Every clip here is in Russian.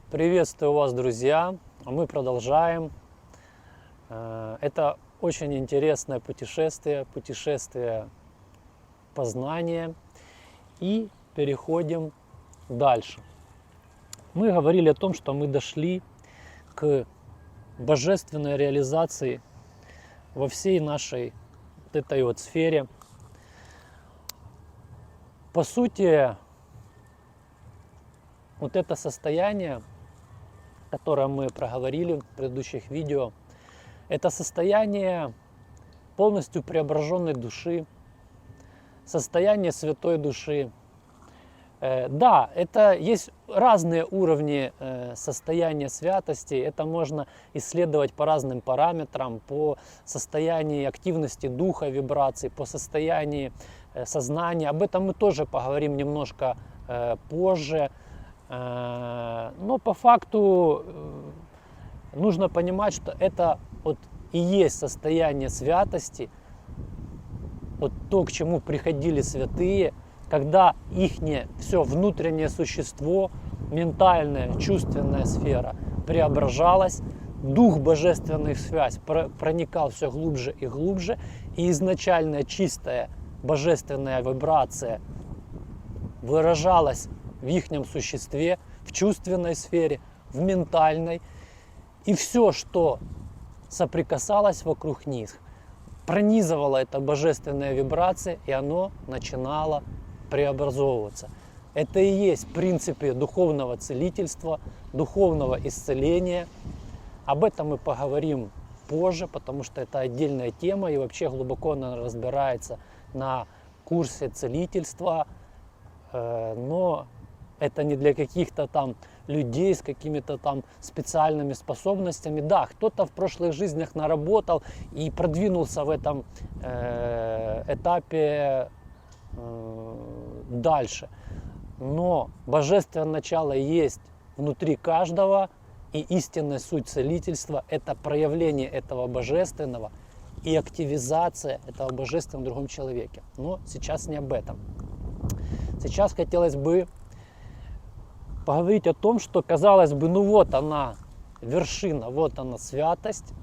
Приветствую вас, друзья! Мы продолжаем. Это очень интересное путешествие познания. И переходим дальше. Мы говорили о том, что мы дошли к божественной реализации во всей нашей вот этой вот сфере. По сути, вот это состояние, которое мы проговорили в предыдущих видео, это состояние полностью преображенной души, состояние святой души. Да, это есть разные уровни состояния святости, это можно исследовать по разным параметрам, по состоянию активности духа, вибраций, по состоянию сознания. Об этом мы тоже поговорим немножко позже. Но по факту нужно понимать, что это вот и есть состояние святости, вот то, к чему приходили святые, когда ихнее все внутреннее существо, ментальная, чувственная сфера преображалась, дух божественных связь проникал все глубже и глубже, и изначальная чистая божественная вибрация выражалась в ихнем существе, в чувственной сфере, в ментальной. И все, что соприкасалось вокруг них, пронизывала эта божественная вибрация, и оно начинало преобразовываться. Это и есть в принципе духовного целительства, духовного исцеления. Об этом мы поговорим позже, потому что это отдельная тема, и вообще глубоко она разбирается на курсе целительства. Но это не для каких-то там людей с какими-то там специальными способностями. Да, кто-то в прошлых жизнях наработал и продвинулся в этом этапе дальше. Но божественное начало есть внутри каждого, и истинная суть целительства – это проявление этого божественного и активизация этого божественного в другом человеке. Но сейчас не об этом. Сейчас хотелось бы поговорить о том, что, казалось бы, ну вот она вершина, вот она святость,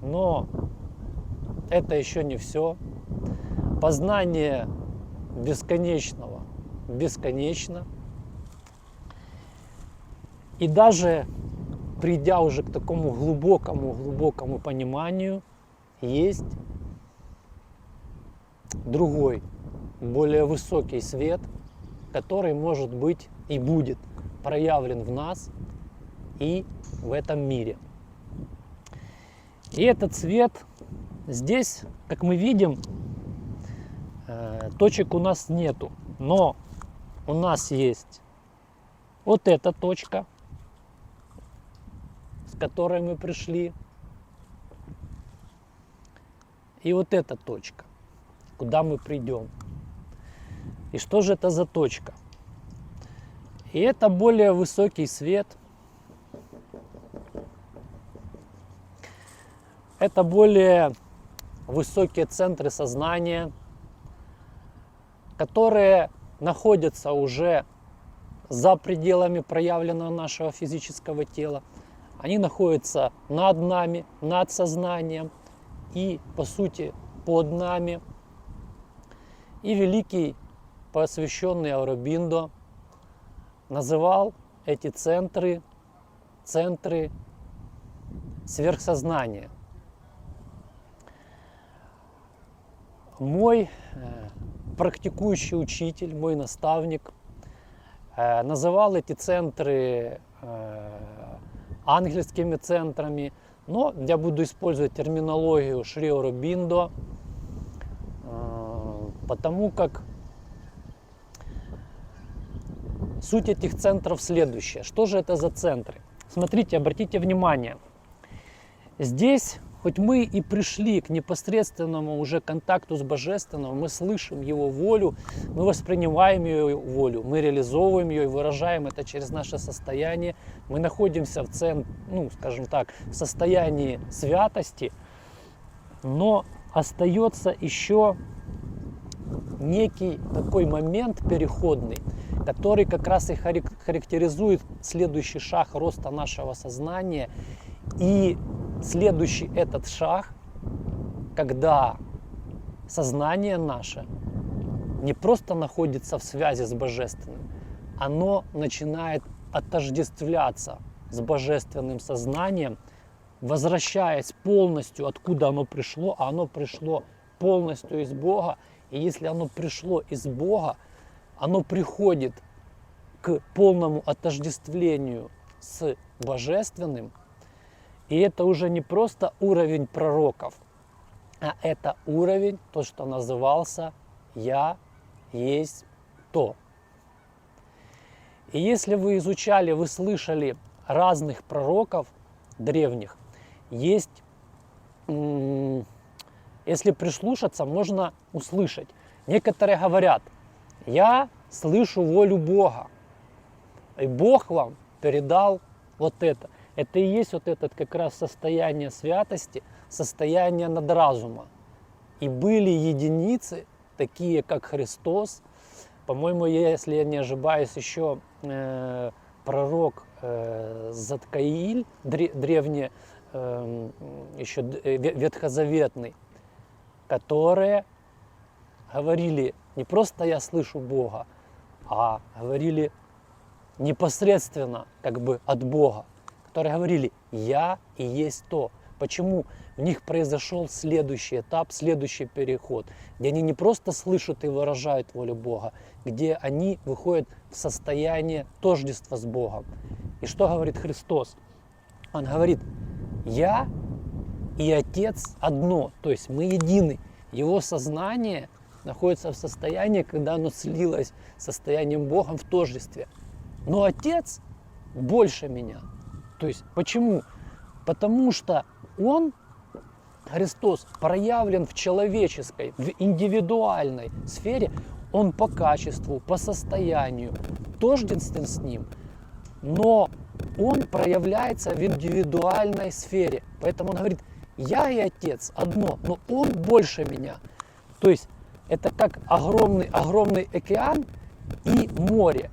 но это еще не все. Познание бесконечного бесконечно. И даже придя уже к такому глубокому пониманию, есть другой, более высокий свет, который может быть и будет проявлен в нас и в этом мире. И этот свет здесь, как мы видим, точек у нас нету, но у нас есть вот эта точка, с которой мы пришли, и вот эта точка, куда мы придем. И что же это за точка? И это более высокий свет, это более высокие центры сознания, которые находятся уже за пределами проявленного нашего физического тела. Они находятся над нами, над сознанием и, по сути, под нами. И великий посвященный Ауробиндо называл эти центры сверхсознания. Мой практикующий учитель, мой наставник называл эти центры ангельскими центрами, но я буду использовать терминологию Шри Ауробиндо, потому как суть этих центров следующая. Что же это за центры? Смотрите, обратите внимание. Здесь, хоть мы и пришли к непосредственному уже контакту с Божественным, мы слышим Его волю, мы воспринимаем Его волю, мы реализовываем ее и выражаем это через наше состояние. Мы находимся в скажем так, в состоянии святости, но остается еще некий такой момент переходный, который как раз и характеризует следующий шаг роста нашего сознания. И следующий этот шаг, когда сознание наше не просто находится в связи с Божественным, оно начинает отождествляться с Божественным сознанием, возвращаясь полностью, откуда оно пришло, а оно пришло полностью из Бога. И если оно пришло из Бога, оно приходит к полному отождествлению с Божественным. И это уже не просто уровень пророков, а это уровень, то, что назывался «Я есть то». И если вы изучали, вы слышали разных пророков древних, есть, если прислушаться, можно услышать. Некоторые говорят: я слышу волю Бога, и Бог вам передал вот это. Это и есть вот это как раз состояние святости, состояние надразума. И были единицы, такие как Христос, по-моему, если я не ошибаюсь, еще пророк Заткаиль, древний, еще ветхозаветный, которые говорили не просто «я слышу Бога», а говорили непосредственно как бы от Бога, которые говорили «я и есть то». Почему? В них произошел следующий этап, следующий переход, где они не просто слышат и выражают волю Бога, где они выходят в состояние тождества с Богом. И что говорит Христос? Он говорит: «Я и Отец одно», то есть мы едины. Его сознание находится в состоянии, когда оно слилось с состоянием Богом в тождестве. Но Отец больше меня. То есть почему? Потому что Он, Христос, проявлен в человеческой, в индивидуальной сфере. Он по качеству, по состоянию тождествен с Ним, но Он проявляется в индивидуальной сфере. Поэтому Он говорит: я и Отец одно, но Он больше меня. То есть это как огромный океан и море,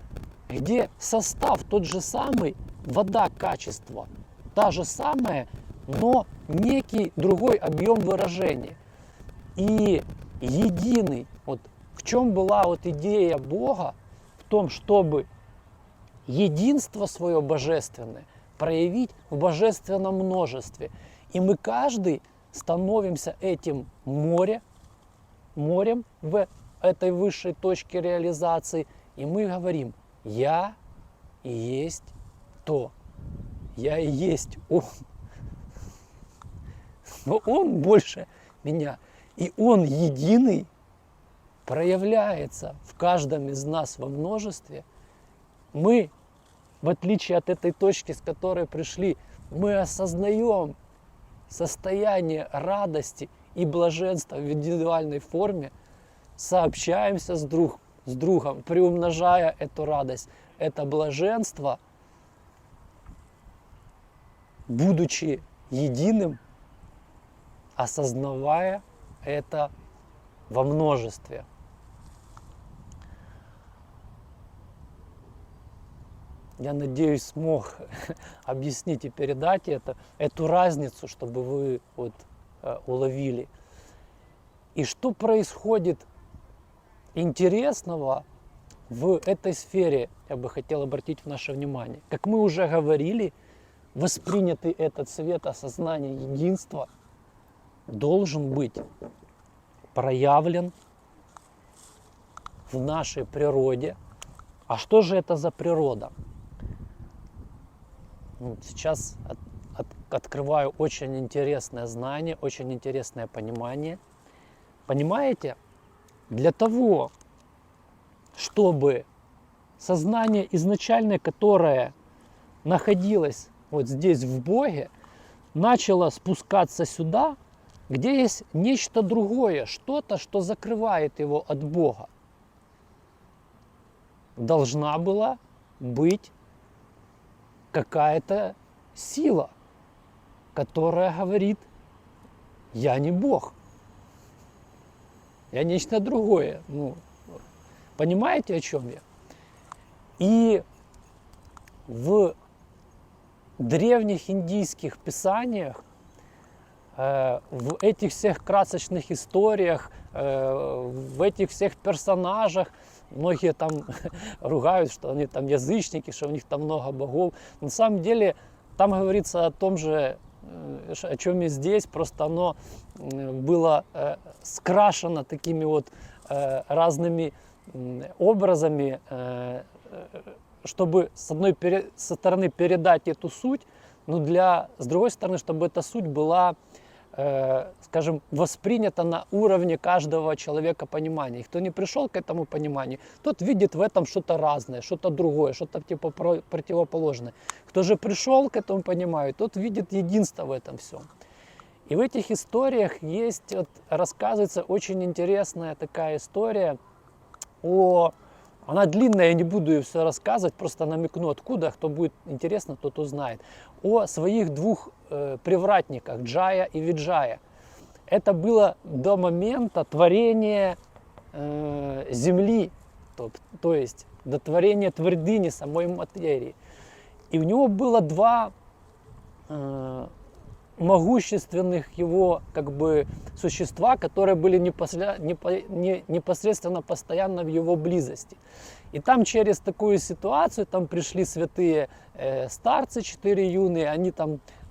где состав тот же самый, вода, качество та же самая, но некий другой объем выражения. И единый, вот в чем была вот идея Бога, в том, чтобы единство свое божественное проявить в божественном множестве. И мы каждый становимся этим морем в этой высшей точке реализации. И мы говорим: я и есть то. Я и есть Он. Но Он больше меня. И Он единый проявляется в каждом из нас во множестве. Мы, в отличие от этой точки, с которой пришли, мы осознаем состояние радости и блаженства в индивидуальной форме, сообщаемся с другом, приумножая эту радость, это блаженство, будучи единым, осознавая это во множестве. Я надеюсь, смог объяснить и передать эту разницу, чтобы вы уловили. И что происходит интересного в этой сфере, я бы хотел обратить наше внимание. Как мы уже говорили, воспринятый этот свет осознания единства должен быть проявлен в нашей природе. А что же это за природа? Сейчас открываю очень интересное знание, очень интересное понимание. Понимаете, для того, чтобы сознание изначальное, которое находилось вот здесь в Боге, начало спускаться сюда, где есть нечто другое, что-то, что закрывает его от Бога, должна была быть какая-то сила, которая говорит: я не Бог. я нечто другое. Ну, понимаете, о чем я? И в древних индийских писаниях, в этих всех красочных историях, в этих всех персонажах, многие там ругают, что они там язычники, что у них там много богов. На самом деле там говорится о том же, о чем и здесь, просто оно было скрашено такими вот разными образами, чтобы со стороны передать эту суть, но с другой стороны, чтобы эта суть была, скажем, воспринята на уровне каждого человека понимания. И кто не пришел к этому пониманию, тот видит в этом что-то разное, что-то другое, что-то типа противоположное. Кто же пришел к этому пониманию, тот видит единство в этом всем. И в этих историях есть, вот, рассказывается очень интересная такая история она длинная, я не буду ее все рассказывать, просто намекну откуда, кто будет интересно, тот узнает. О своих двух привратниках, Джая и Виджая. Это было до момента творения Земли, то есть до творения твердыни самой материи. И у него было два могущественных его как бы существа, которые были непосредственно постоянно в его близости. И там через такую ситуацию там пришли святые старцы, 4 юные,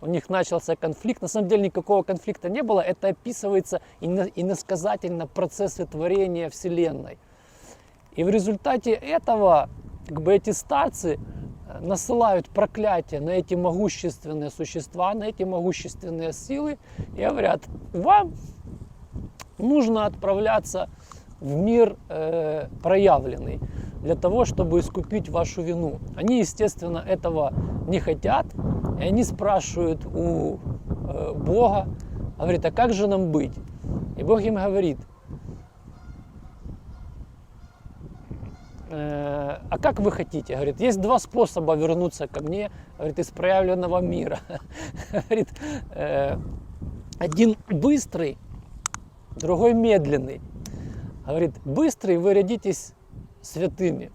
у них начался конфликт. На самом деле никакого конфликта не было, это описывается иносказательно в процессе творения Вселенной. И в результате этого как бы эти старцы насылают проклятие на эти могущественные существа, на эти могущественные силы и говорят: вам нужно отправляться в мир проявленный для того, чтобы искупить вашу вину. Они, естественно, этого не хотят, и они спрашивают у Бога, говорит: а как же нам быть? И Бог им говорит: а как вы хотите? Говорит: есть два способа вернуться ко мне, говорит, из проявленного мира. Говорит, один быстрый, другой медленный. Говорит, быстрый вы родитесь святыми.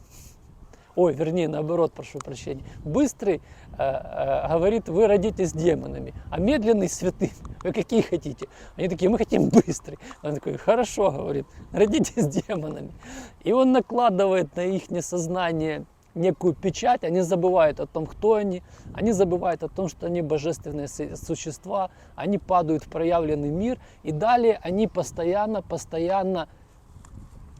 Ой, вернее, наоборот, прошу прощения. Быстрый, говорит, вы родитесь демонами, а медленный святым. Вы какие хотите? Они такие: мы хотим быстрый. Он такой: хорошо, говорит, родитесь демонами. И он накладывает на их сознание некую печать, они забывают о том, кто они забывают о том, что они божественные существа, они падают в проявленный мир, и далее они постоянно,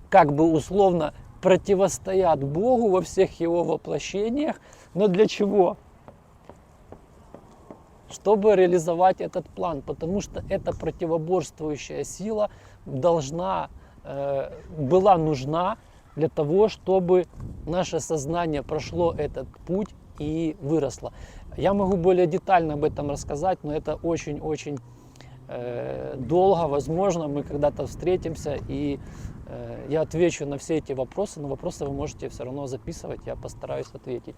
как бы условно, противостоят Богу во всех его воплощениях. Но для чего? Чтобы реализовать этот план, потому что эта противоборствующая сила была нужна для того, чтобы наше сознание прошло этот путь и выросло. Я могу более детально об этом рассказать, но это очень-очень долго. Возможно, мы когда-то встретимся, и я отвечу на все эти вопросы, но вопросы вы можете все равно записывать, я постараюсь ответить.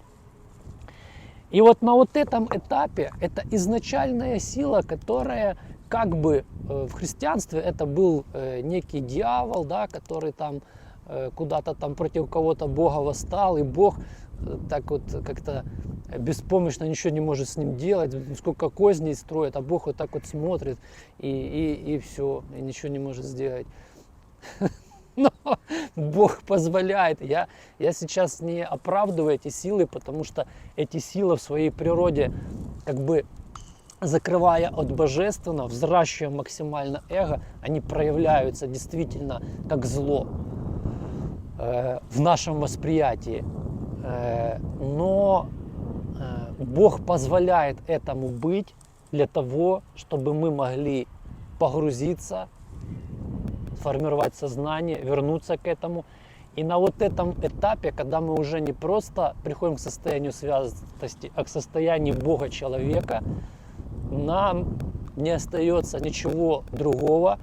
И вот на вот этом этапе, это изначальная сила, которая как бы в христианстве это был некий дьявол, да, который там куда-то там против кого-то Бога восстал, и Бог так вот как-то беспомощно ничего не может с ним делать, сколько козней строит, а Бог вот так вот смотрит и все, и ничего не может сделать. Но Бог позволяет. Я сейчас не оправдываю эти силы, потому что эти силы в своей природе, как бы закрывая от божественного, взращивая максимально эго, они проявляются действительно как зло в нашем восприятии. Но Бог позволяет этому быть для того, чтобы мы могли погрузиться, формировать сознание, вернуться к этому. И на вот этом этапе, когда мы уже не просто приходим к состоянию связанности, а к состоянию Бога-человека, нам не остается ничего другого,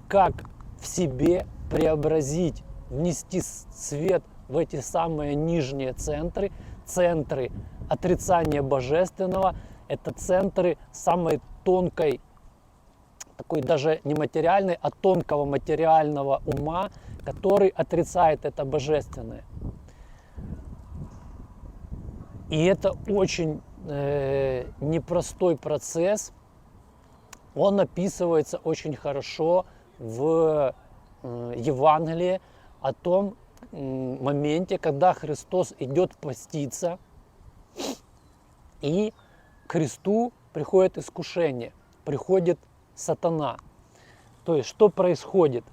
как в себе преобразить, внести свет в эти самые нижние центры, центры отрицания божественного. Это центры самой тонкой такой даже не материальный, а тонкого материального ума, который отрицает это божественное. И это очень непростой процесс. Он описывается очень хорошо в Евангелии о том моменте, когда Христос идет поститься, и к Христу приходит искушение, приходит сатана. То есть, что происходит?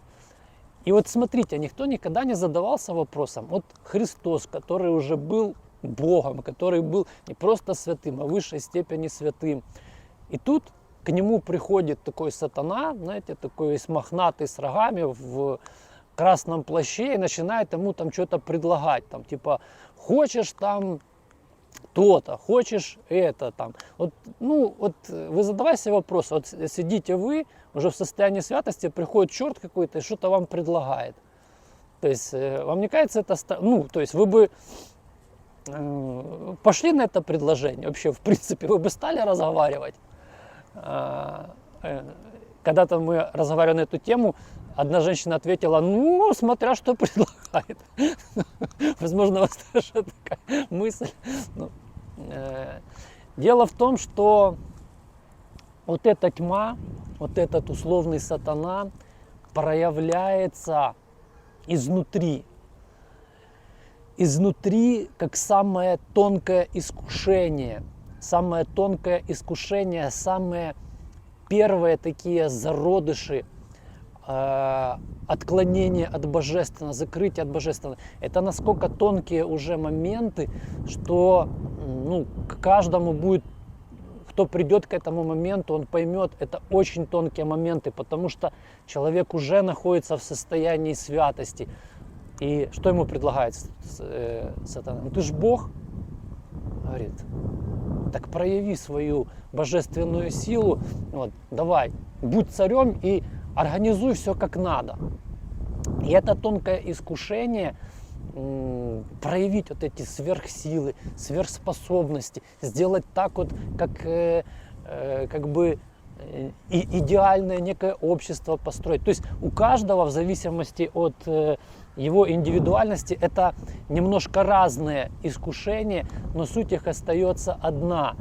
И вот смотрите, никто никогда не задавался вопросом, вот Христос, который уже был Богом, который был не просто святым, а в высшей степени святым. И тут к нему приходит такой сатана, знаете, такой весь мохнатый с рогами в красном плаще и начинает ему там что-то предлагать, там типа хочешь там то-то, хочешь это там. Вот, ну вот вы задавайте себе вопрос, вот сидите вы уже в состоянии святости, приходит черт какой-то и что-то вам предлагает. То есть вам не кажется это, ну то есть вы бы пошли на это предложение, вообще в принципе вы бы стали разговаривать. Когда-то мы разговаривали на эту тему, одна женщина ответила, ну, смотря что предлагает. Возможно, у вас тоже такая мысль. Дело в том, что вот эта тьма, вот этот условный сатана проявляется изнутри. Изнутри, как самое тонкое искушение. Самое тонкое искушение, самые первые такие зародыши отклонения от божественного, закрытия от божественного. Это насколько тонкие уже моменты, что ну, к каждому будет, кто придет к этому моменту, он поймет, это очень тонкие моменты, потому что человек уже находится в состоянии святости. И что ему предлагает сатана? Ну ты ж Бог, говорит. Так прояви свою божественную силу, вот, давай, будь царем и организуй все как надо. И это тонкое искушение проявить вот эти сверхсилы, сверхспособности, сделать так вот, как бы идеальное некое общество построить. То есть у каждого в зависимости от его индивидуальности это немножко разные искушения, но суть их остается одна.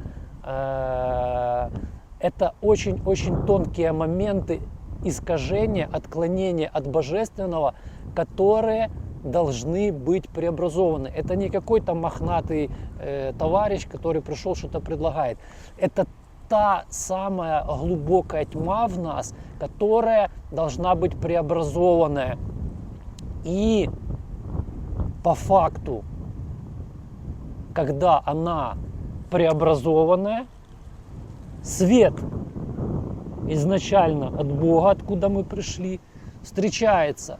Это очень-очень тонкие моменты искажения, отклонения от божественного, которые должны быть преобразованы. Это не какой-то мохнатый товарищ, который пришел, что-то предлагает. Это та самая глубокая тьма в нас, которая должна быть преобразованная. И по факту, когда она преобразованная, свет изначально от Бога, откуда мы пришли, встречается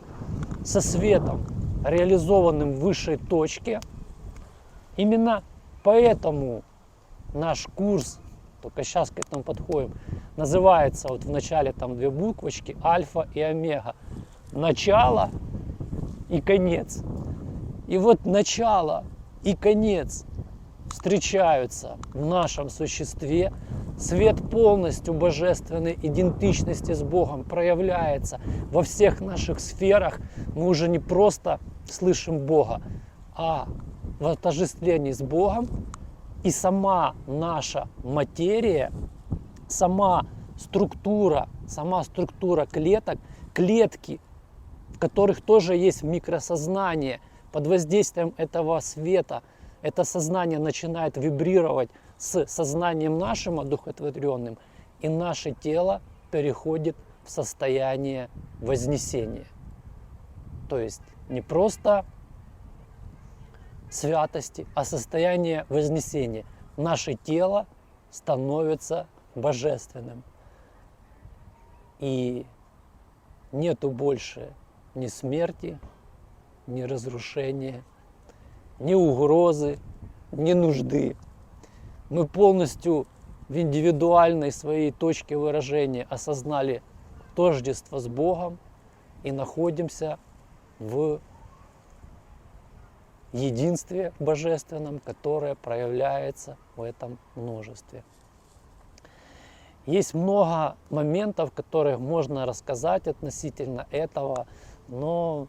со светом, реализованным в высшей точке. Именно поэтому наш курс, только сейчас к этому подходим, называется вот в начале там две буквочки альфа и омега. Начало и конец. И вот начало и конец встречаются в нашем существе. Свет полностью божественной идентичности с Богом проявляется во всех наших сферах. Мы уже не просто слышим Бога, а в отождествлении с Богом. И сама наша материя, сама структура клеток, клетки, в которых тоже есть микросознание, под воздействием этого света это сознание начинает вибрировать с сознанием нашим одухотворенным, и наше тело переходит в состояние вознесения. То есть не просто святости, а состояние вознесения. Наше тело становится божественным. И нету больше ни смерти, ни разрушения, ни угрозы, ни нужды. Мы полностью в индивидуальной своей точке выражения осознали тождество с Богом и находимся в единстве божественном, которое проявляется в этом множестве. Есть много моментов, которые можно рассказать относительно этого, но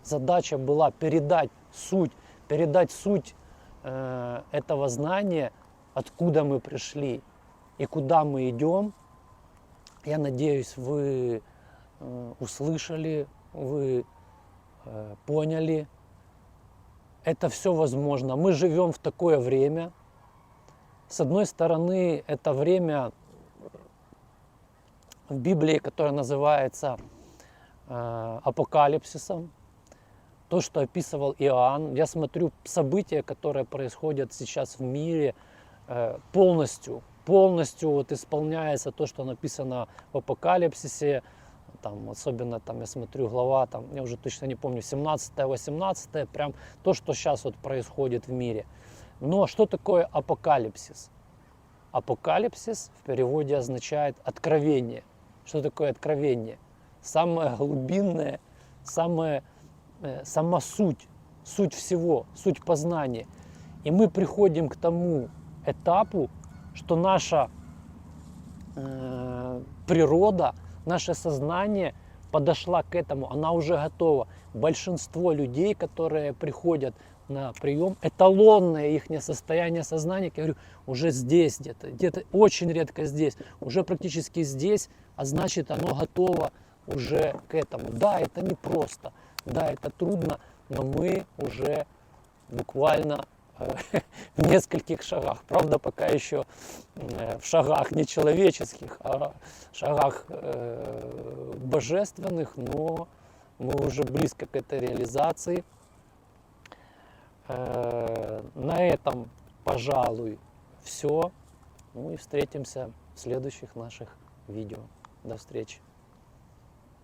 задача была передать суть этого знания, откуда мы пришли и куда мы идем. Я надеюсь, вы услышали, вы поняли. Это все возможно. Мы живем в такое время. С одной стороны, это время в Библии, которое называется апокалипсисом. То, что описывал Иоанн. Я смотрю события, которые происходят сейчас в мире, полностью вот исполняется то, что написано в апокалипсисе. Там, особенно там я смотрю глава, там, я уже точно не помню, 17-18, прям то, что сейчас вот происходит в мире. Но что такое апокалипсис? Апокалипсис в переводе означает откровение. Что такое откровение? Самое глубинное, сама суть всего, суть познания. И мы приходим к тому этапу, что наша природа, наше сознание подошла к этому, она уже готова. Большинство людей, которые приходят на прием, эталонное их состояние сознания, я говорю, уже здесь где-то очень редко здесь, уже практически здесь, а значит оно готово уже к этому. Да, это непросто, да, это трудно, но мы уже буквально в нескольких шагах. Правда, пока еще в шагах не человеческих, а в шагах божественных, но мы уже близко к этой реализации. На этом, пожалуй, все. Ну и встретимся в следующих наших видео. До встречи.